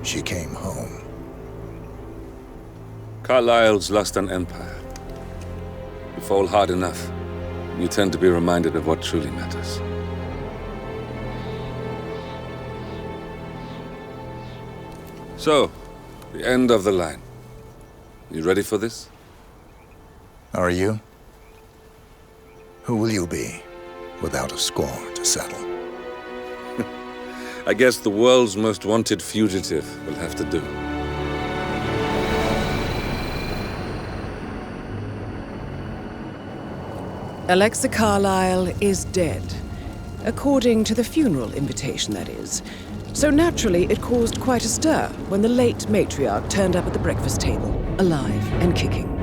she came home. Carlyle's lost an empire. You fall hard enough, you tend to be reminded of what truly matters. So, the end of the line. You ready for this? Are you? Who will you be, without a score to settle? I guess the world's most wanted fugitive will have to do. Alexa Carlyle is dead. According to the funeral invitation, that is. So naturally, it caused quite a stir when the late matriarch turned up at the breakfast table, alive and kicking.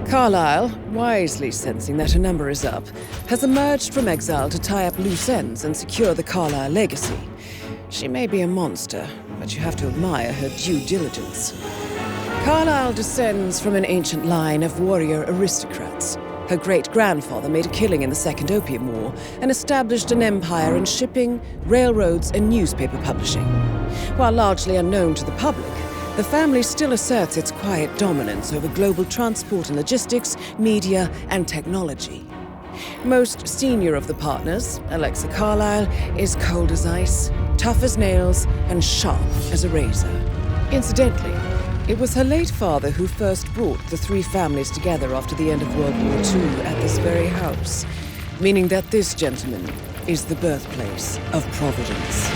Carlyle, wisely sensing that her number is up, has emerged from exile to tie up loose ends and secure the Carlyle legacy. She may be a monster, but you have to admire her due diligence. Carlyle descends from an ancient line of warrior aristocrats. Her great-grandfather made a killing in the Second Opium War and established an empire in shipping, railroads, and newspaper publishing. While largely unknown to the public, the family still asserts its quiet dominance over global transport and logistics, media, and technology. Most senior of the partners, Alexa Carlyle, is cold as ice, tough as nails, and sharp as a razor. Incidentally, it was her late father who first brought the three families together after the end of World War II at this very house, meaning that this gentleman is the birthplace of Providence.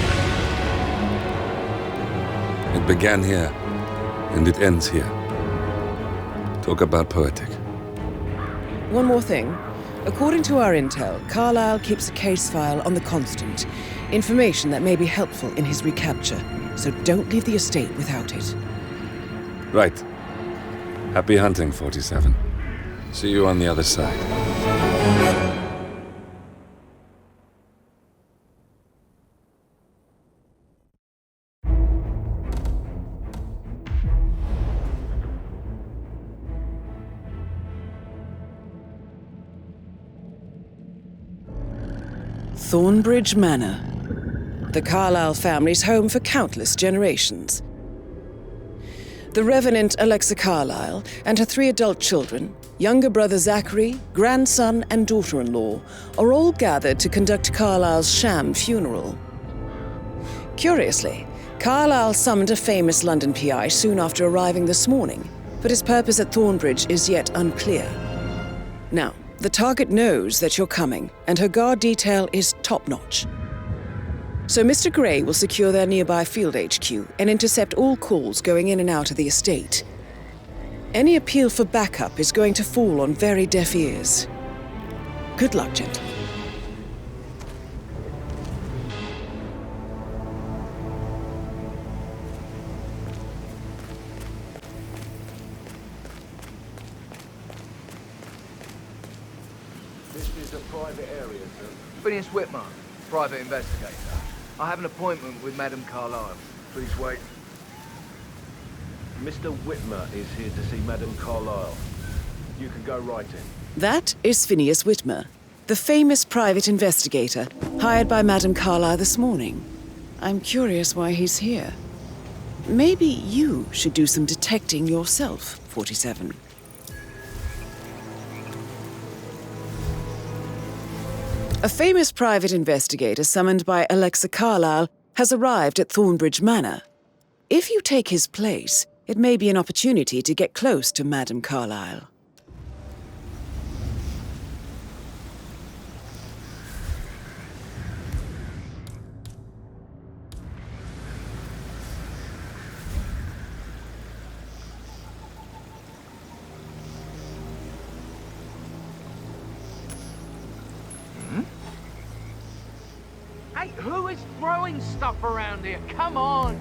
It began here, and it ends here. Talk about poetic. One more thing. According to our intel, Carlyle keeps a case file on the Constant, information that may be helpful in his recapture, so don't leave the estate without it. Right. Happy hunting, 47. See you on the other side. Thornbridge Manor. The Carlyle family's home for countless generations. The Revenant Alexa Carlyle and her 3 adult children, younger brother Zachary, grandson, and daughter-in-law, are all gathered to conduct Carlyle's sham funeral. Curiously, Carlyle summoned a famous London PI soon after arriving this morning, but his purpose at Thornbridge is yet unclear. Now, the target knows that you're coming, and her guard detail is top-notch. So Mr. Gray will secure their nearby field HQ and intercept all calls going in and out of the estate. Any appeal for backup is going to fall on very deaf ears. Good luck, gentlemen. This is a private area, sir. Phineas Whitmer, private investigator. I have an appointment with Madame Carlyle. Please wait. Mr. Whitmer is here to see Madame Carlyle. You can go right in. That is Phineas Whitmer, the famous private investigator hired by Madame Carlyle this morning. I'm curious why he's here. Maybe you should do some detecting yourself, 47. A famous private investigator summoned by Alexa Carlyle has arrived at Thornbridge Manor. If you take his place, it may be an opportunity to get close to Madame Carlyle. Hey, who is throwing stuff around here? Come on!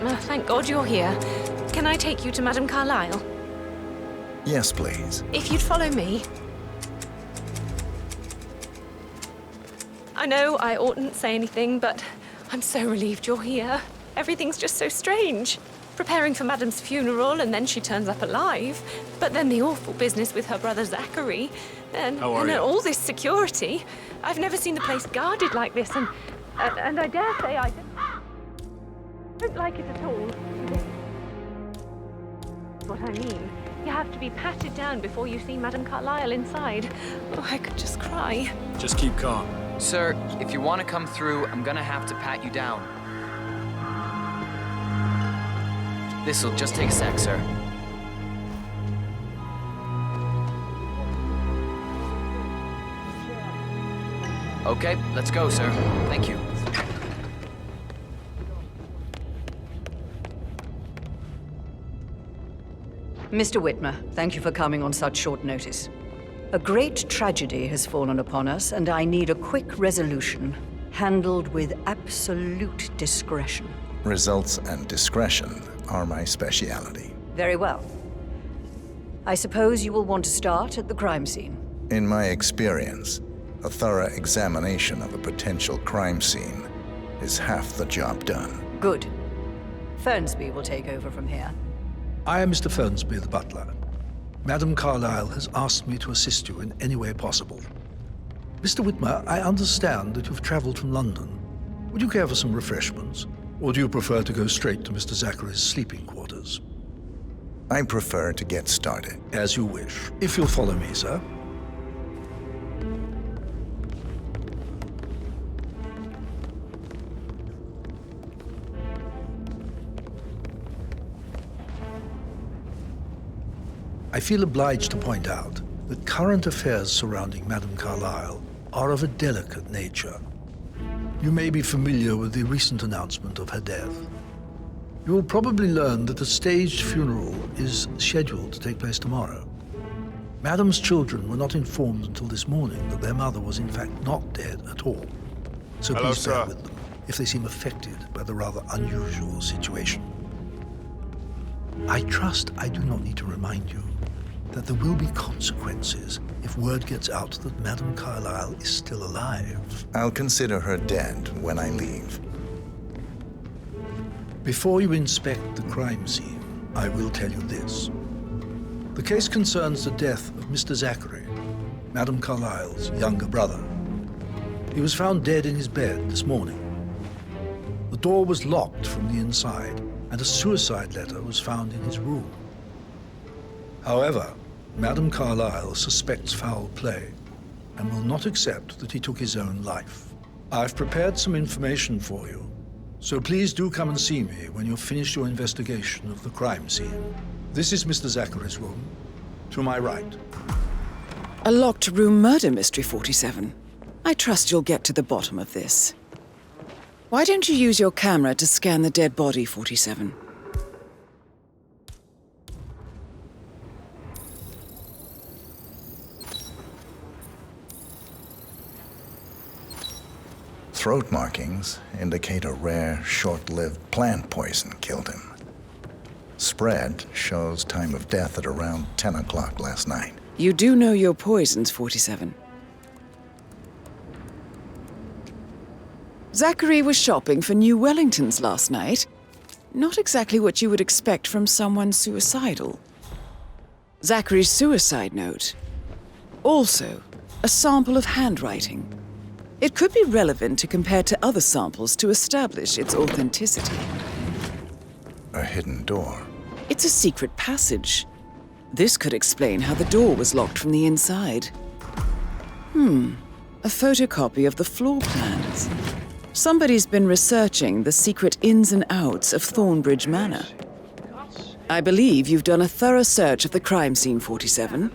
Whitmer. Thank God you're here. Can I take you to Madame Carlyle? Yes, please. If you'd follow me. I know I oughtn't say anything, but I'm so relieved you're here. Everything's just so strange. Preparing for Madame's funeral, and then she turns up alive. But then the awful business with her brother Zachary. And all this security. I've never seen the place guarded like this, and I dare say I don't like it at all. What I mean, you have to be patted down before you see Madame Carlyle inside. Oh, I could just cry. Just keep calm. Sir, if you want to come through, I'm gonna have to pat you down. This'll just take a sec, sir. Okay, let's go, sir. Thank you. Mr. Whitmer, thank you for coming on such short notice. A great tragedy has fallen upon us, and I need a quick resolution, handled with absolute discretion. Results and discretion are my speciality. Very well. I suppose you will want to start at the crime scene. In my experience, a thorough examination of a potential crime scene is half the job done. Good. Fernsby will take over from here. I am Mr. Fernsby, the butler. Madame Carlyle has asked me to assist you in any way possible. Mr. Whitmer, I understand that you've traveled from London. Would you care for some refreshments? Or do you prefer to go straight to Mr. Zachary's sleeping quarters? I prefer to get started. As you wish. If you'll follow me, sir. I feel obliged to point out that current affairs surrounding Madame Carlyle are of a delicate nature. You may be familiar with the recent announcement of her death. You will probably learn that a staged funeral is scheduled to take place tomorrow. Madame's children were not informed until this morning that their mother was in fact not dead at all. So please bear with them if they seem affected by the rather unusual situation. I trust I do not need to remind you that there will be consequences if word gets out that Madame Carlyle is still alive. I'll consider her dead when I leave. Before you inspect the crime scene, I will tell you this. The case concerns the death of Mr. Zachary, Madame Carlyle's younger brother. He was found dead in his bed this morning. The door was locked from the inside, and a suicide letter was found in his room. However, Madame Carlyle suspects foul play and will not accept that he took his own life. I've prepared some information for you, so please do come and see me when you've finished your investigation of the crime scene. This is Mr. Zachary's room, to my right. A locked room murder mystery, 47. I trust you'll get to the bottom of this. Why don't you use your camera to scan the dead body, 47? Throat markings indicate a rare, short-lived plant poison killed him. Spread shows time of death at around 10 o'clock last night. You do know your poisons, 47. Zachary was shopping for New Wellingtons last night. Not exactly what you would expect from someone suicidal. Zachary's suicide note. Also, a sample of handwriting. It could be relevant to compare to other samples to establish its authenticity. A hidden door. It's a secret passage. This could explain how the door was locked from the inside. A photocopy of the floor plans. Somebody's been researching the secret ins and outs of Thornbridge Manor. I believe you've done a thorough search of the crime scene, 47.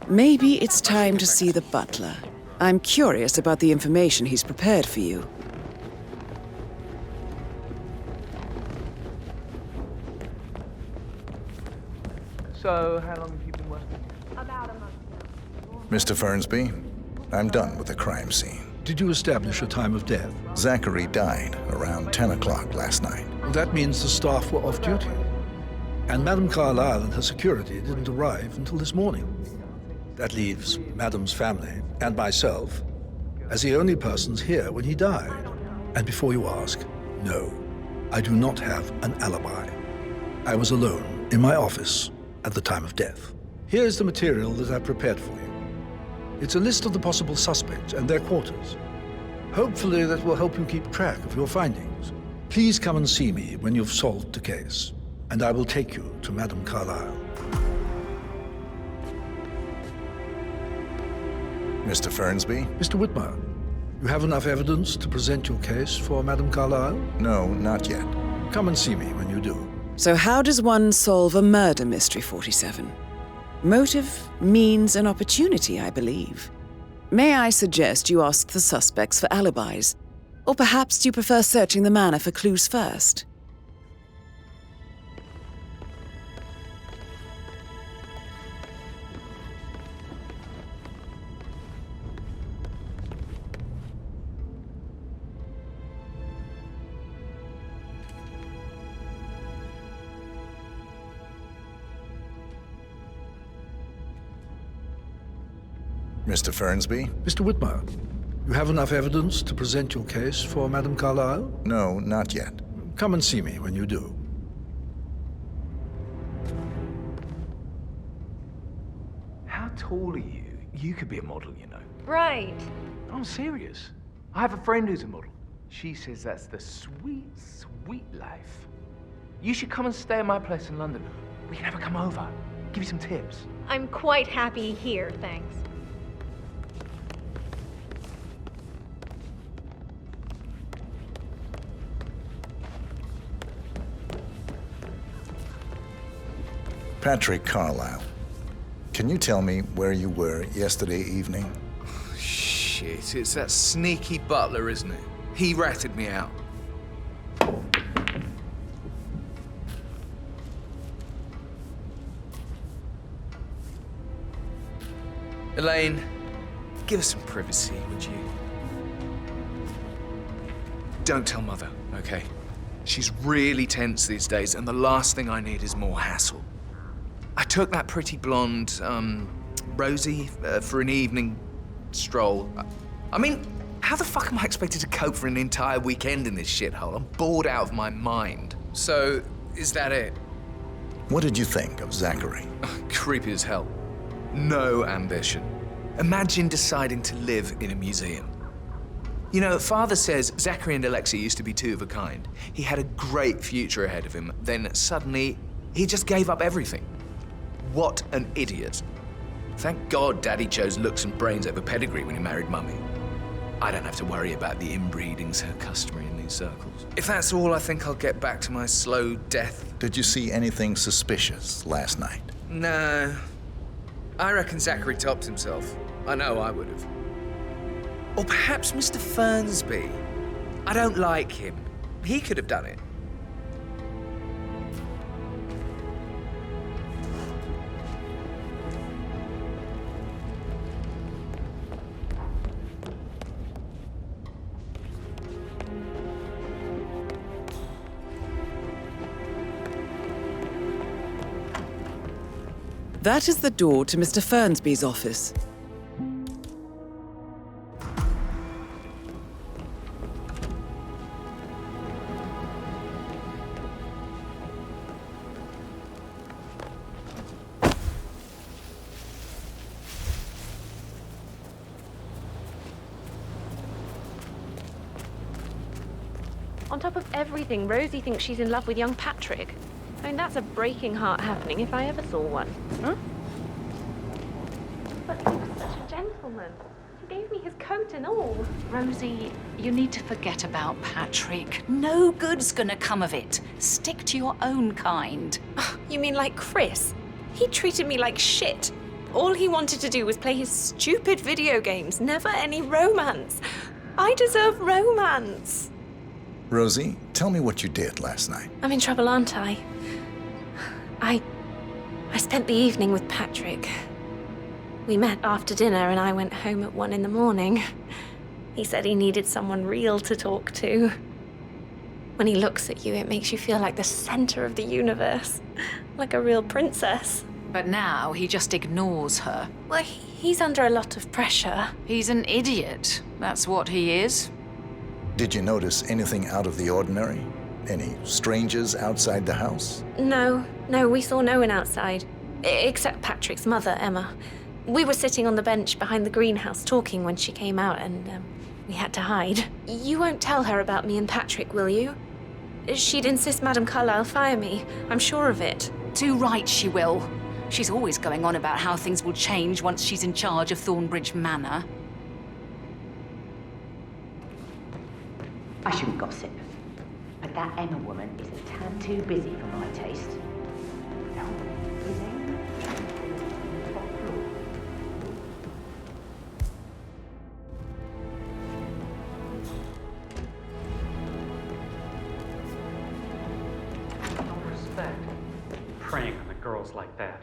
Maybe it's time to see the butler. I'm curious about the information he's prepared for you. So, how long have you been working? Mr. Fernsby, I'm done with the crime scene. Did you establish a time of death? Zachary died around 10 o'clock last night. Well, that means the staff were off duty. And Madame Carlyle and her security didn't arrive until this morning. That leaves Madame's family and myself as the only persons here when he died. And before you ask, no, I do not have an alibi. I was alone in my office at the time of death. Here's the material that I prepared for you. It's a list of the possible suspects and their quarters. Hopefully that will help you keep track of your findings. Please come and see me when you've solved the case, and I will take you to Madame Carlyle. Mr. Fernsby? Mr. Whitmer, you have enough evidence to present your case for Madame Carlyle? No, not yet. Come and see me when you do. So how does one solve a murder mystery, 47? Motive, means, and opportunity, I believe. May I suggest you ask the suspects for alibis? Or perhaps you prefer searching the manor for clues first? Mr. Fernsby? Mr. Whitmer, you have enough evidence to present your case for Madame Carlyle? No, not yet. Come and see me when you do. How tall are you? You could be a model, you know. Right. I'm serious. I have a friend who's a model. She says that's the sweet, sweet life. You should come and stay at my place in London. We can have her come over, give you some tips. I'm quite happy here, thanks. Patrick Carlyle. Can you tell me where you were yesterday evening? Shit, it's that sneaky butler, isn't it? He ratted me out. Elaine, give us some privacy, would you? Don't tell Mother, okay? She's really tense these days, and the last thing I need is more hassle. I took that pretty blonde, Rosie, for an evening stroll. I mean, how the fuck am I expected to cope for an entire weekend in this shithole? I'm bored out of my mind. So, is that it? What did you think of Zachary? Creepy as hell. No ambition. Imagine deciding to live in a museum. You know, Father says Zachary and Alexia used to be two of a kind. He had a great future ahead of him. Then suddenly, he just gave up everything. What an idiot. Thank God Daddy chose looks and brains over pedigree when he married Mummy. I don't have to worry about the inbreeding so customary in these circles. If that's all, I think I'll get back to my slow death. Did you see anything suspicious last night? No. I reckon Zachary topped himself. I know I would have. Or perhaps Mr. Fernsby. I don't like him. He could have done it. That is the door to Mr. Fernsby's office. On top of everything, Rosie thinks she's in love with young Patrick. I mean, that's a breaking heart happening if I ever saw one. Huh? But he was such a gentleman. He gave me his coat and all. Rosie, you need to forget about Patrick. No good's gonna come of it. Stick to your own kind. You mean like Chris? He treated me like shit. All he wanted to do was play his stupid video games, never any romance. I deserve romance. Rosie, tell me what you did last night. I'm in trouble, aren't I? I spent the evening with Patrick. We met after dinner and I went home at 1 in the morning. He said he needed someone real to talk to. When he looks at you, it makes you feel like the center of the universe, like a real princess. But now he just ignores her. Well, he's under a lot of pressure. He's an idiot. That's what he is. Did you notice anything out of the ordinary? Any strangers outside the house? No, we saw no one outside. Except Patrick's mother, Emma. We were sitting on the bench behind the greenhouse talking when she came out, and we had to hide. You won't tell her about me and Patrick, will you? She'd insist Madame Carlyle fire me. I'm sure of it. Too right she will. She's always going on about how things will change once she's in charge of Thornbridge Manor. I shouldn't gossip, but that Emma woman is a tad too busy for my taste. Preying on the girls like that.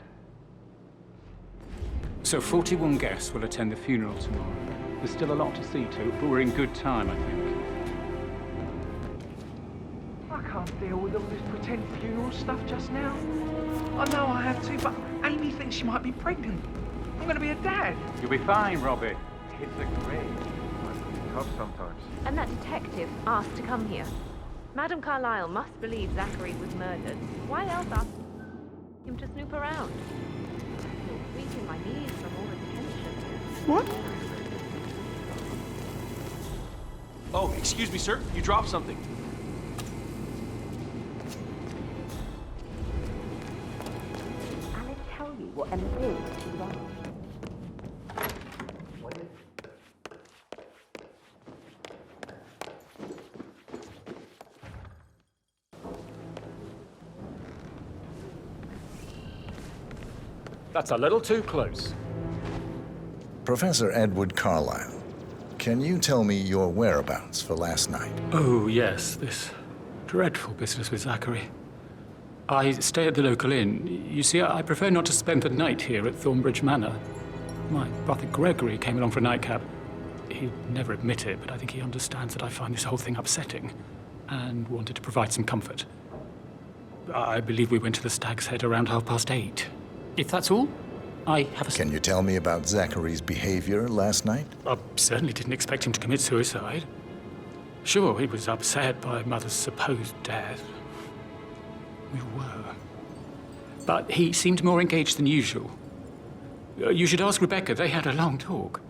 So 41 guests will attend the funeral tomorrow. There's still a lot to see to, but we're in good time, I think. I can't deal with all this pretend funeral stuff just now. I know I have to, but Amy thinks she might be pregnant. I'm gonna be a dad. You'll be fine, Robbie. Kids are great. Tough sometimes. And that detective asked to come here. Madame Carlyle must believe Zachary was murdered. Why else ask him to snoop around? I feel weak in my knees from all the tension. What? Oh, excuse me, sir. You dropped something. I'll tell you what Emma did. She lied. That's a little too close. Professor Edward Carlyle, can you tell me your whereabouts for last night? Oh, yes, this dreadful business with Zachary. I stay at the local inn. You see, I prefer not to spend the night here at Thornbridge Manor. My brother Gregory came along for a nightcap. He'd never admit it, but I think he understands that I find this whole thing upsetting and wanted to provide some comfort. I believe we went to the Stag's Head around 8:30. If that's all, I have a... Can you tell me about Zachary's behavior last night? I certainly didn't expect him to commit suicide. Sure, he was upset by Mother's supposed death. We were. But he seemed more engaged than usual. You should ask Rebecca. They had a long talk.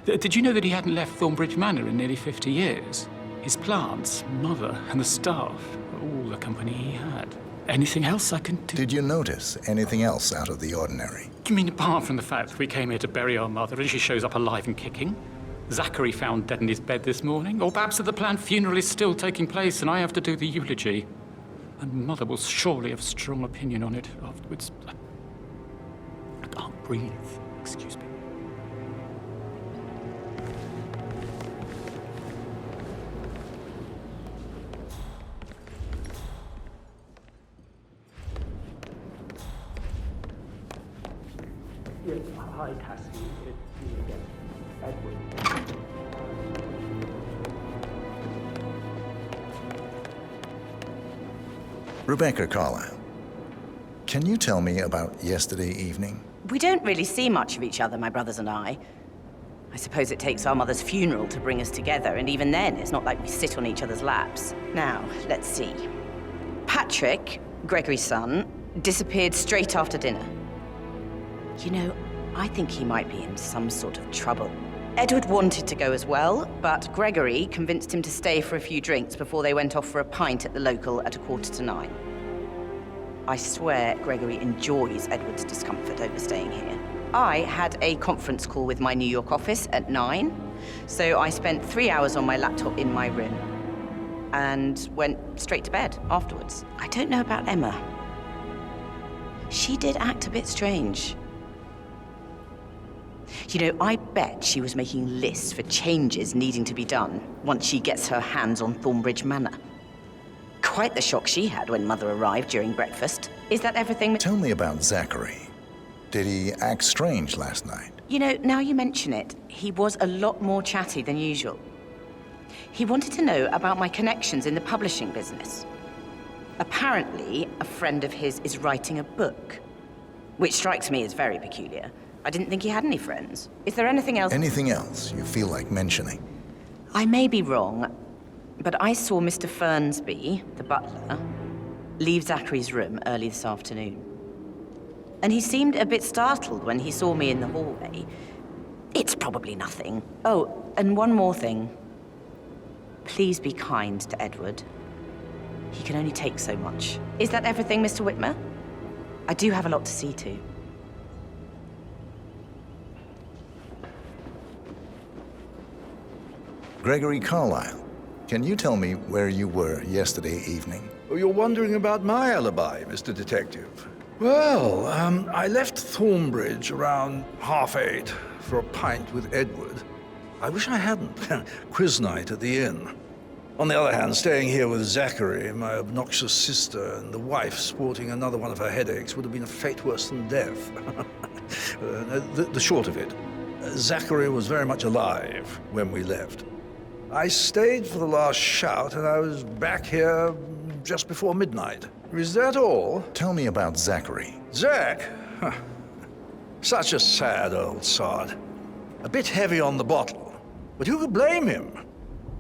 Did you know that he hadn't left Thornbridge Manor in nearly 50 years? His plants, Mother, and the staff, all the company he had. Anything else I can do? Did you notice anything else out of the ordinary? You mean apart from the fact that we came here to bury our mother and she shows up alive and kicking? Zachary found dead in his bed this morning? Or perhaps that the planned funeral is still taking place and I have to do the eulogy? And Mother will surely have a strong opinion on it afterwards. I can't breathe. Excuse me. Hi, Cassie. It's me again. Edward. Rebecca Carlyle, can you tell me about yesterday evening? We don't really see much of each other, my brothers and I. I suppose it takes our mother's funeral to bring us together, and even then, it's not like we sit on each other's laps. Now, let's see. Patrick, Gregory's son, disappeared straight after dinner. You know, I think he might be in some sort of trouble. Edward wanted to go as well, but Gregory convinced him to stay for a few drinks before they went off for a pint at the local at 9:15. I swear Gregory enjoys Edward's discomfort over staying here. I had a conference call with my New York office at 9, so I spent 3 hours on my laptop in my room and went straight to bed afterwards. I don't know about Emma. She did act a bit strange. You know, I bet she was making lists for changes needing to be done once she gets her hands on Thornbridge Manor. Quite the shock she had when Mother arrived during breakfast. Is that everything? Tell me about Zachary. Did he act strange last night? You know, now you mention it, he was a lot more chatty than usual. He wanted to know about my connections in the publishing business. Apparently, a friend of his is writing a book, which strikes me as very peculiar. I didn't think he had any friends. Is there anything else? Anything else you feel like mentioning? I may be wrong, but I saw Mr. Fernsby, the butler, leave Zachary's room early this afternoon. And he seemed a bit startled when he saw me in the hallway. It's probably nothing. Oh, and one more thing. Please be kind to Edward. He can only take so much. Is that everything, Mr. Whitmer? I do have a lot to see to. Gregory Carlyle, can you tell me where you were yesterday evening? Oh, you're wondering about my alibi, Mr. Detective. Well, I left Thornbridge around 8:30 for a pint with Edward. I wish I hadn't. Quiz night at the inn. On the other hand, staying here with Zachary, my obnoxious sister, and the wife sporting another one of her headaches would have been a fate worse than death. The short of it, Zachary was very much alive when we left. I stayed for the last shout, and I was back here just before midnight. Is that all? Tell me about Zachary. Zach? Huh. Such a sad old sod. A bit heavy on the bottle, but who could blame him?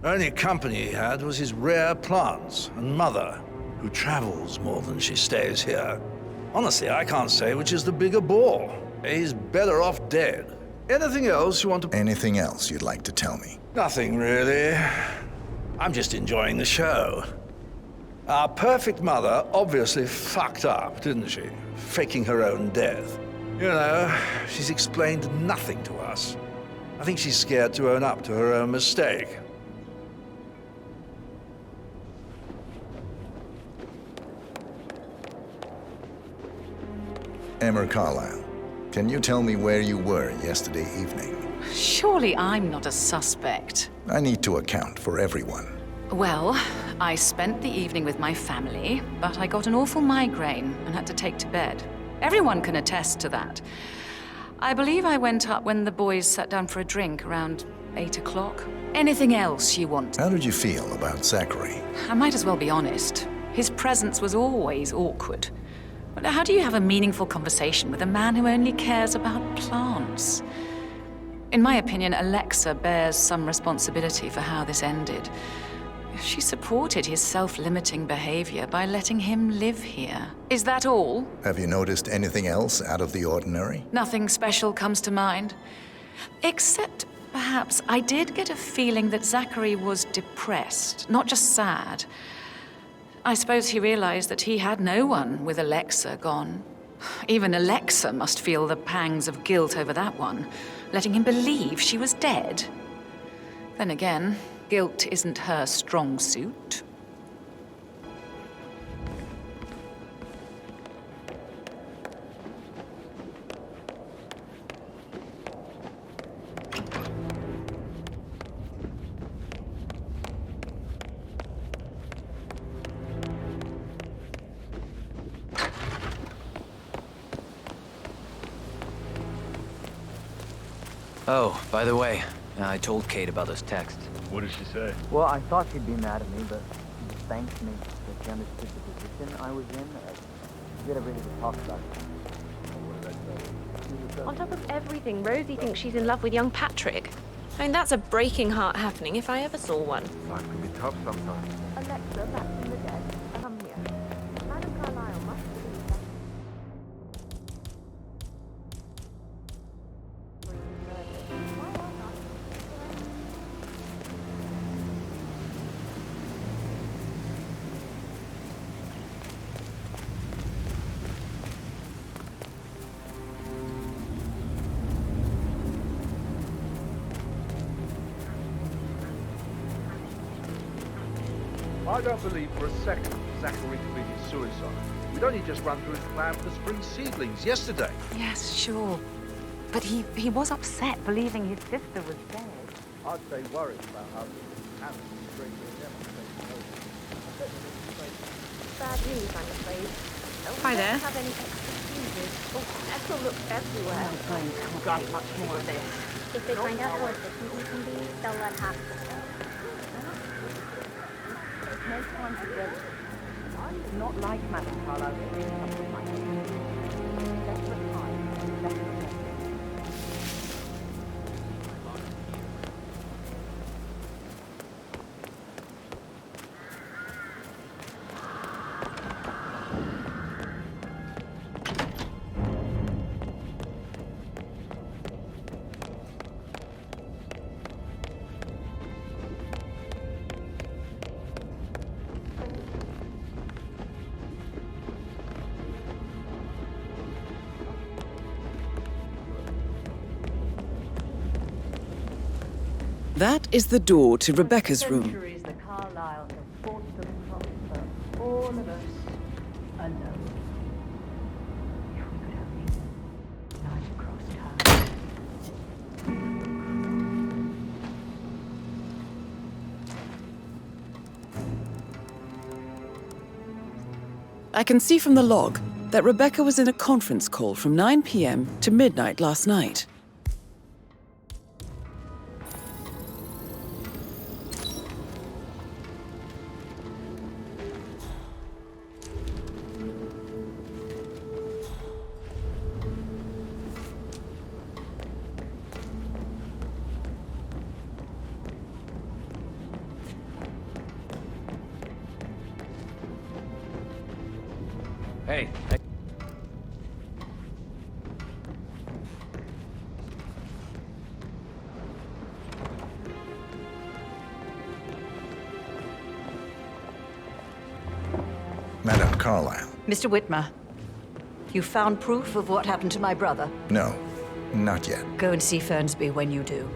Only company he had was his rare plants and mother, who travels more than she stays here. Honestly, I can't say which is the bigger bore. He's better off dead. Anything else you want to... Anything else you'd like to tell me? Nothing, really. I'm just enjoying the show. Our perfect mother obviously fucked up, didn't she? Faking her own death. You know, she's explained nothing to us. I think she's scared to own up to her own mistake. Emma Carlyle, can you tell me where you were yesterday evening? Surely I'm not a suspect. I need to account for everyone. Well, I spent the evening with my family, but I got an awful migraine and had to take to bed. Everyone can attest to that. I believe I went up when the boys sat down for a drink around 8 o'clock. Anything else you want? How did you feel about Zachary? I might as well be honest. His presence was always awkward. But how do you have a meaningful conversation with a man who only cares about plants? In my opinion, Alexa bears some responsibility for how this ended. She supported his self-limiting behavior by letting him live here. Is that all? Have you noticed anything else out of the ordinary? Nothing special comes to mind. Except, perhaps, I did get a feeling that Zachary was depressed, not just sad. I suppose he realized that he had no one with Alexa gone. Even Alexa must feel the pangs of guilt over that one, letting him believe she was dead. Then again, guilt isn't her strong suit. Oh, by the way, I told Kate about those texts. What did she say? Well, I thought she'd be mad at me, but she just thanked me that she understood the position I was in. We had everything to talk about. On top of everything, Rosie thinks she's in love with young Patrick. I mean, that's a breaking heart happening if I ever saw one. Life can be tough sometimes. Alexa, back from the dead. Come here. Madam Carlyle must believe that. I don't believe for a second Zachary committed suicide. We'd only just run through his plan for the spring seedlings yesterday. Yes, sure. But he was upset, believing his sister was dead. I'd say worried about how Hannah straight Bad news, I'm afraid. Hi there. Have any excuses? Oh, also look everywhere. I'm going to got much more of this. If they find out how efficient we can be, they'll let half the show. There's no time to go. It's not like Madame Carlisle to do something like this. Desperate time, desperate message. That is the door to Rebecca's room. Centuries the Carlisle have fought the prosper, all of us alone. If we could only night across town. I can see from the log that Rebecca was in a conference call from 9 p.m. to midnight last night. Hey. Madame Carlisle. Mr. Whitmer, you found proof of what happened to my brother? No, not yet. Go and see Fernsby when you do.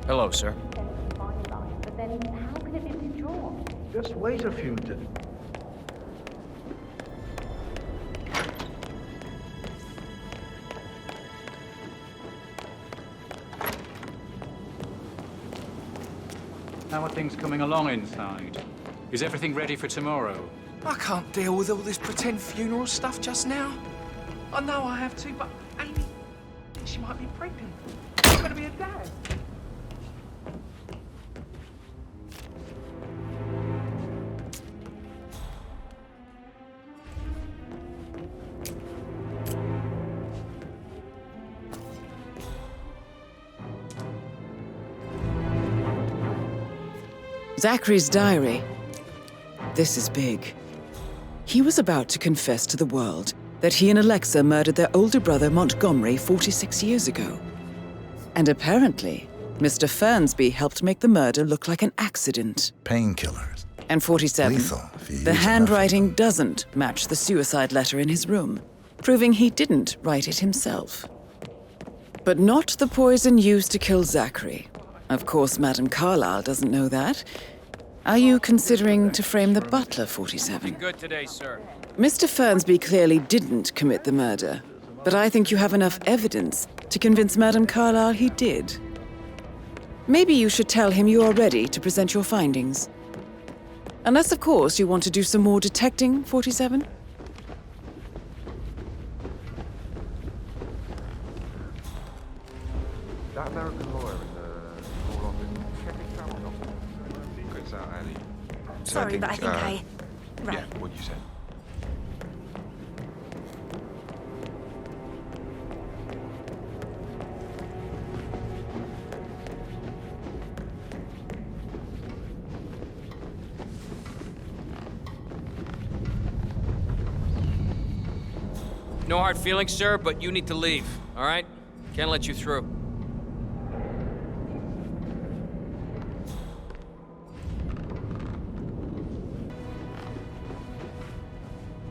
Hello, sir. But then how could it be withdrawn? Just wait a few days. How are things coming along inside? Is everything ready for tomorrow? I can't deal with all this pretend funeral stuff just now. I know I have to, but Amy, she might be pregnant. I'm gonna be a dad. Zachary's diary. This is big. He was about to confess to the world that he and Alexa murdered their older brother Montgomery 46 years ago. And apparently, Mr. Fernsby helped make the murder look like an accident. Painkillers. And 47, Lethal if you use the enough. handwriting doesn't match the suicide letter in his room, proving he didn't write it himself. But not the poison used to kill Zachary. Of course, Madame Carlisle doesn't know that. Are you considering to frame the butler, 47? Good today, sir. Mr. Fernsby clearly didn't commit the murder, but I think you have enough evidence to convince Madame Carlisle he did. Maybe you should tell him you are ready to present your findings. Unless, of course, you want to do some more detecting, 47? That American lawyer in the small office, check his travel document. It's out, Ali. Sorry, but I think I... Right. Yeah, what you said. No hard feelings, sir, but you need to leave, all right? Can't let you through.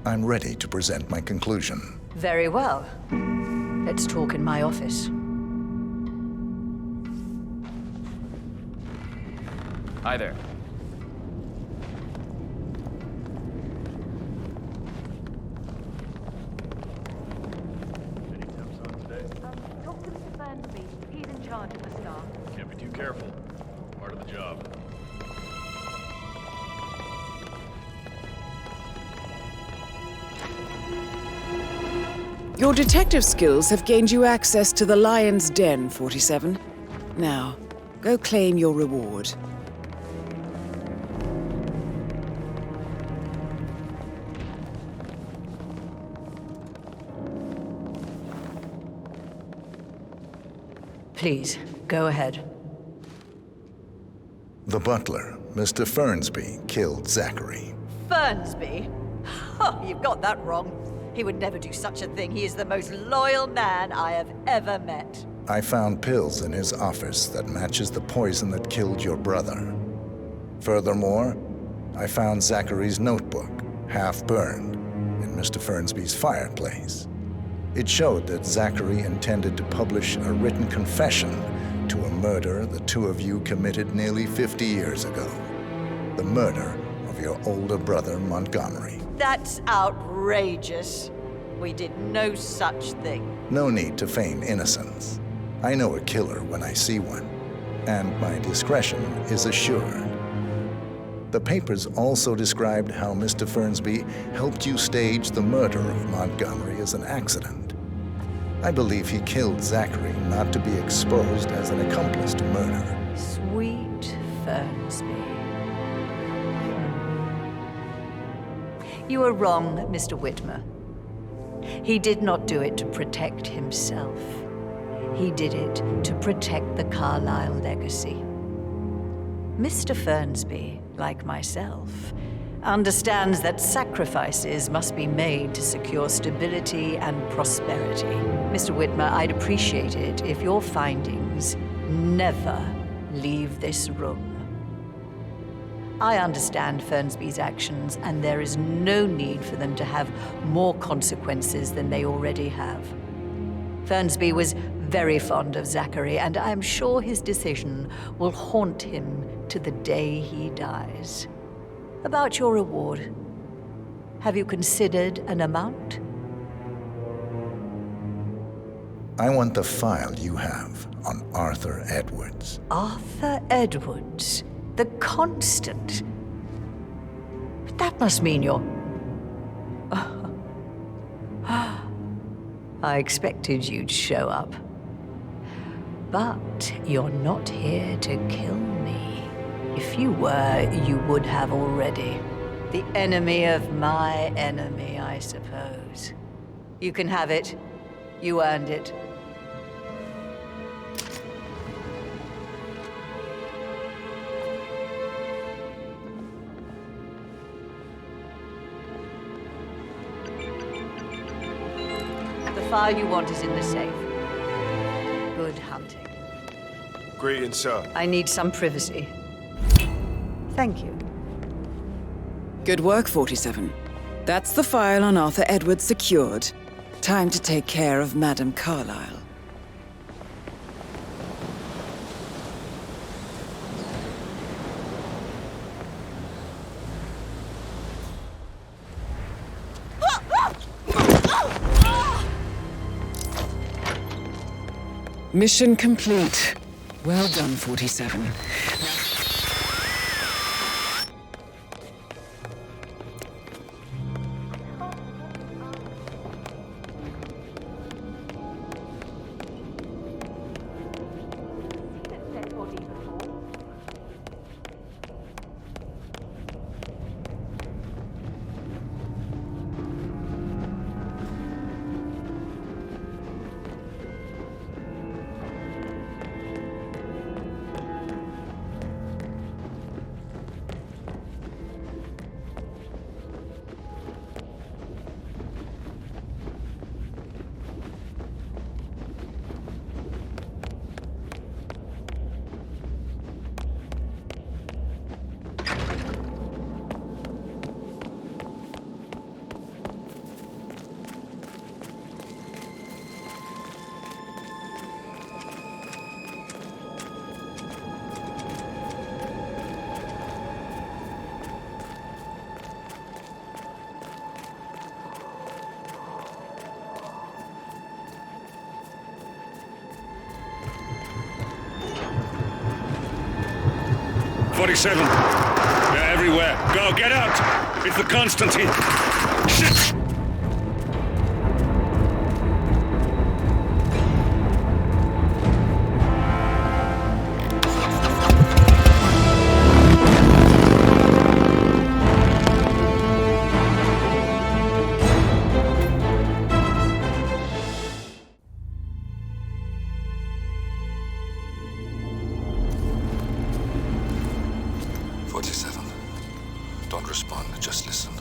I'm ready to present my conclusion. Very well. Let's talk in my office. Hi there. Talk to Mr. Fernsby. He's in charge of the staff. Can't be too careful. Part of the job. Your detective skills have gained you access to the Lion's Den, 47. Now, go claim your reward. Please, go ahead. The butler, Mr. Fernsby, killed Zachary. Fernsby? Oh, you've got that wrong. He would never do such a thing. He is the most loyal man I have ever met. I found pills in his office that matches the poison that killed your brother. Furthermore, I found Zachary's notebook, half burned, in Mr. Fernsby's fireplace. It showed that Zachary intended to publish a written confession to a murder the two of you committed nearly 50 years ago. The murder of your older brother, Montgomery. That's outrageous. We did no such thing. No need to feign innocence. I know a killer when I see one, and my discretion is assured. The papers also described how Mr. Fernsby helped you stage the murder of Montgomery as an accident. I believe he killed Zachary not to be exposed as an accomplice to murder. Sweet Fernsby. You are wrong, Mr. Whitmer. He did not do it to protect himself. He did it to protect the Carlyle legacy. Mr. Fernsby, like myself, understands that sacrifices must be made to secure stability and prosperity. Mr. Whitmer, I'd appreciate it if your findings never leave this room. I understand Fernsby's actions, and there is no need for them to have more consequences than they already have. Fernsby was very fond of Zachary, and I am sure his decision will haunt him to the day he dies. About your reward, have you considered an amount? I want the file you have on Arthur Edwards. Arthur Edwards, the Constant. But that must mean you're... I expected you'd show up. But you're not here to kill me. If you were, you would have already. The enemy of my enemy, I suppose. You can have it. You earned it. The file you want is in the safe. Good hunting. Greetings, sir. I need some privacy. Thank you. Good work, 47. That's the file on Arthur Edwards secured. Time to take care of Madame Carlyle. Mission complete. Well done, 47. 47. They're everywhere. Go, get out! It's the Constantine. Shit! Don't respond, just listen.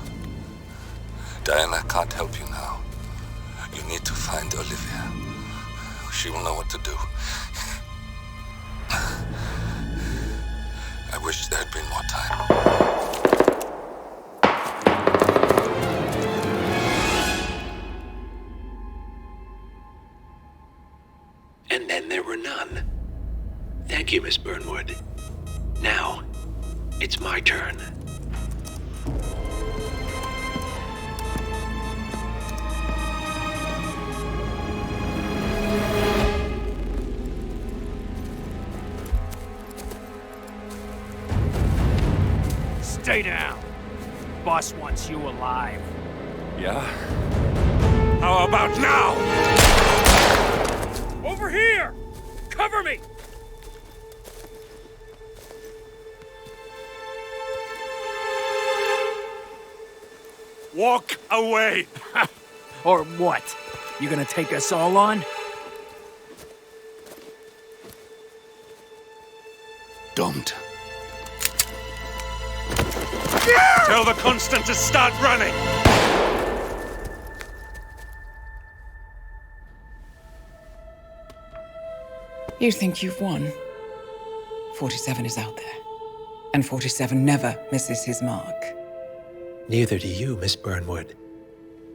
Diana can't help you now. You need to find Olivia. She will know what to do. I wish there had been more time. And then there were none. Thank you, Miss Burnwood. Now, it's my turn. Stay down. Boss wants you alive. Yeah? How about now? Over here! Cover me! Walk away! Or what? You gonna take us all on? Don't. Tell the Constant to start running! You think you've won? 47 is out there. And 47 never misses his mark. Neither do you, Miss Burnwood.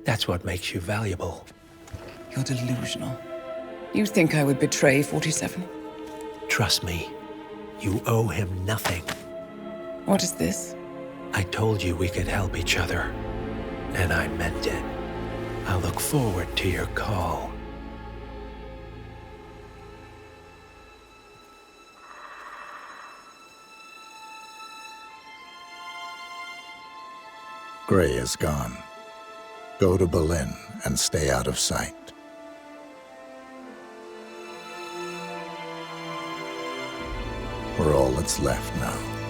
That's what makes you valuable. You're delusional. You think I would betray 47? Trust me, you owe him nothing. What is this? I told you we could help each other, and I meant it. I'll look forward to your call. Gray is gone. Go to Berlin and stay out of sight. We're all that's left now.